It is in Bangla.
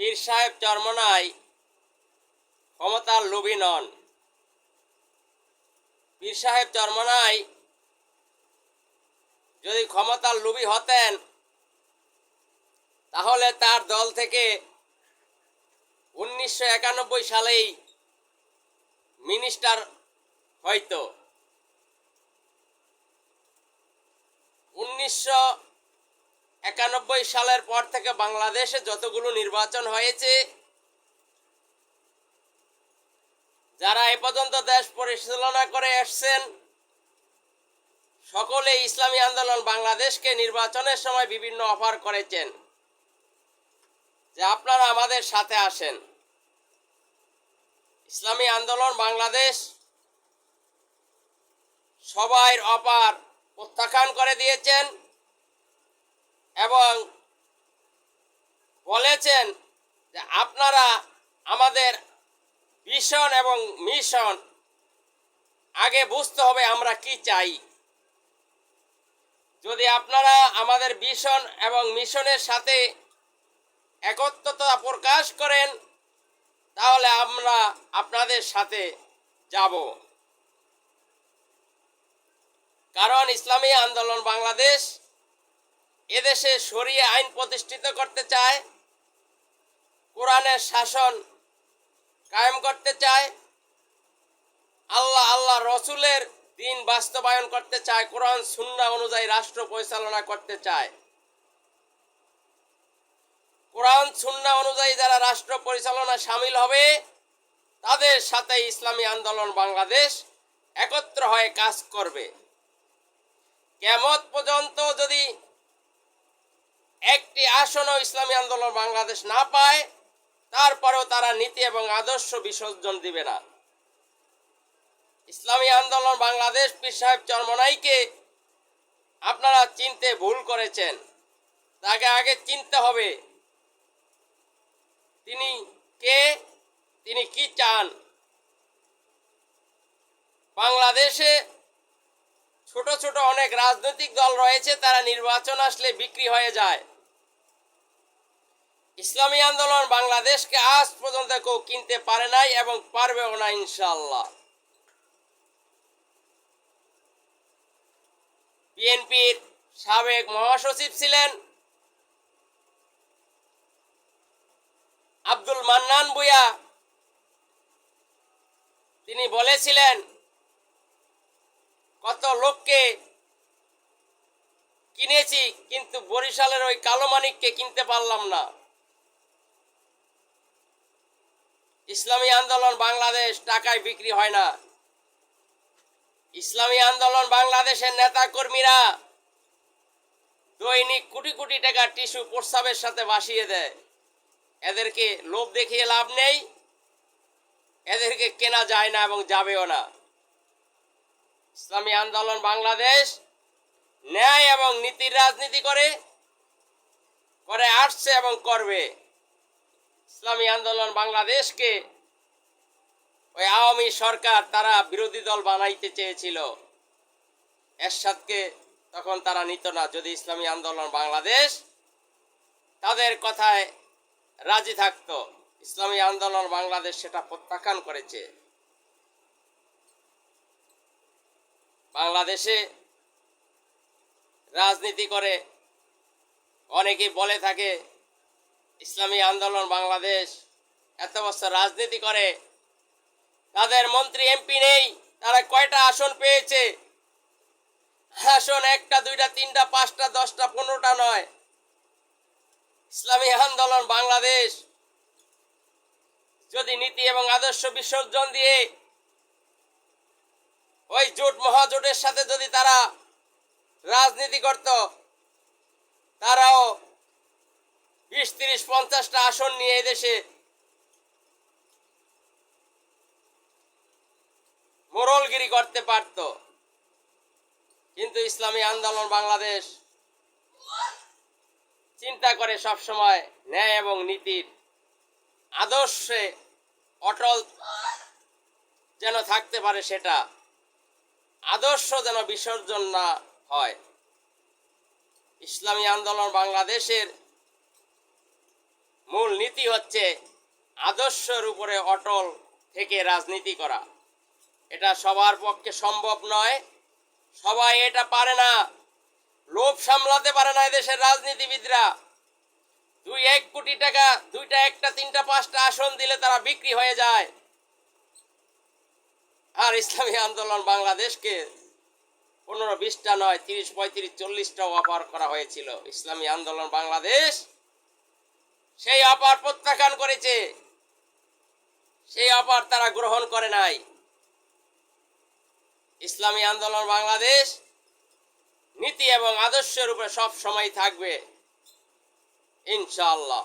পীর সাহেব চরমনাই ক্ষমতার লোভী নন। পীর সাহেব চরমনাই যদি ক্ষমতার লোভী হতেন তাহলে তার দল থেকে 1991 সালেই মিনিস্টার হয়তো। 1991 সালের পর থেকে বাংলাদেশে যতগুলো নির্বাচন হয়েছে, যারা এ পর্যন্ত দেশ পরিচালনা করে আসছেন সকলে ইসলামী আন্দোলন বাংলাদেশকে নির্বাচনের সময় বিভিন্ন অফার করেছেন যে আপনারা আমাদের সাথে আসেন। ইসলামী আন্দোলন বাংলাদেশ সবাই অফার প্রত্যাখ্যান করে দিয়েছেন এবং বলেছেন যে আপনারা আমাদের ভিশন এবং মিশন আগে বুঝতে হবে আমরা কি চাই। যদি আপনারা আমাদের ভিশন এবং মিশনের সাথে একত্রতা প্রকাশ করেন তাহলে আমরা আপনাদের সাথে যাব। কারণ ইসলামী আন্দোলন বাংলাদেশ এদেশে শরিয়া আইন প্রতিষ্ঠিত করতে চায়, কোরআনের শাসন কায়েম করতে চায়, আল্লাহ রসুলের দিন বাস্তবায়ন করতে চায়, কোরআন সুন্নাহ অনুযায়ী রাষ্ট্র পরিচালনা করতে চায়। কোরআন সুন্নাহ অনুযায়ী যারা রাষ্ট্র পরিচালনা শামিল হবে তাদের সাথে ইসলামী আন্দোলন বাংলাদেশ একত্র হয়ে কাজ করবে। কিয়ামত পর্যন্ত যদি একটি আসনও ইসলামী আন্দোলন বাংলাদেশ না পায় তারপরেও তারা নীতি এবং আদর্শ বিসর্জন দিবে না। ইসলামী আন্দোলন বাংলাদেশ পীর সাহেব চরমনাইকে আপনারা চিনতে ভুল করেছেন। তাকে আগে চিনতে হবে তিনি কে, তিনি কি চান। বাংলাদেশে ছোট ছোট অনেক রাজনৈতিক দল রয়েছে, তারা নির্বাচন আসলে বিক্রি হয়ে যায়। ইসলামী আন্দোলন বাংলাদেশকে আজ পর্যন্ত কেউ কিনতে পারে নাই এবং পারবেও না ইনশাআল্লাহ। বিএনপির সাবেক মহাসচিব ছিলেন আব্দুল মান্নান ভূঁইয়া, তিনি বলেছিলেন কত লোককে কিনেছি কিন্তু বরিশালের ওই কালো মানিককে কিনতে পারলাম না। ইসলামী আন্দোলন বাংলাদেশ টাকায় বিক্রি হয় না। ইসলামী আন্দোলন বাংলাদেশের নেতা কর্মীরা দৈনিক কোটি কোটি টাকা টিস্যু প্রস্রাবের সাথে ভাসিয়ে দেয়। এদেরকে লোভ দেখিয়ে লাভ নেই, এদেরকে কেনা যায় না এবং যাবেও না। ইসলামী আন্দোলন বাংলাদেশ ন্যায় এবং নীতির রাজনীতি করে আসছে এবং করবে। ইসলামী আন্দোলন বাংলাদেশকে ওই আওয়ামী সরকার তারা বিরোধী দল বানাইতে চেয়েছিল, এরশাদকে তখন তারা নিত না। যদি ইসলামী আন্দোলন বাংলাদেশ তাদের কথায় রাজি থাকতো, ইসলামী আন্দোলন বাংলাদেশ সেটা প্রত্যাখ্যান করেছে। বাংলাদেশে রাজনীতি করে অনেকেই বলে থাকে ইসলামী আন্দোলন বাংলাদেশ এত বছর রাজনীতি করে, তাদের মন্ত্রী এমপি নেই, তারা কয়টা আসন পেয়েছে? আসন একটা, দুইটা, তিনটা, পাঁচটা, 10টা, 15টা নয়। ইসলামী আন্দোলন বাংলাদেশ যদি নীতি এবং আদর্শ বিসর্জন দিয়ে ওই জোট মহাজোটের সাথে যদি তারা রাজনীতি করত, তারাও 20, 30, 50টা আসন নিয়ে এদেশে মোড়লগিরি করতে পারত। কিন্তু ইসলামী আন্দোলন বাংলাদেশ চিন্তা করে সবসময় ন্যায় এবং নীতির আদর্শে অটল যেন থাকতে পারে, সেটা আদর্শ যেন বিসর্জন না হয়। ইসলামী আন্দোলন বাংলাদেশের মূল নীতি হচ্ছে আদর্শের উপরে অটল থেকে রাজনীতি করা। এটা সবার পক্ষে সম্ভব নয়, সবাই এটা পারে না, লোভ সামলাতে পারে না এদেশের রাজনীতিবিদরা। 2-1 কোটি টাকা, 2টা 1টা 3টা 5টা আসন দিলে তারা বিক্রি হয়ে যায়। আর ইসলামী আন্দোলন বাংলাদেশকে 15-20টা নয়, 30-35-40টাও অফার করা হয়েছিল। ইসলামী আন্দোলন বাংলাদেশ সেই অফার প্রত্যাখ্যান করেছে, সেই অফার তারা গ্রহণ করে নাই। ইসলামী আন্দোলন বাংলাদেশ নীতি এবং আদর্শের উপরে সব সময় থাকবে ইনশাআল্লাহ।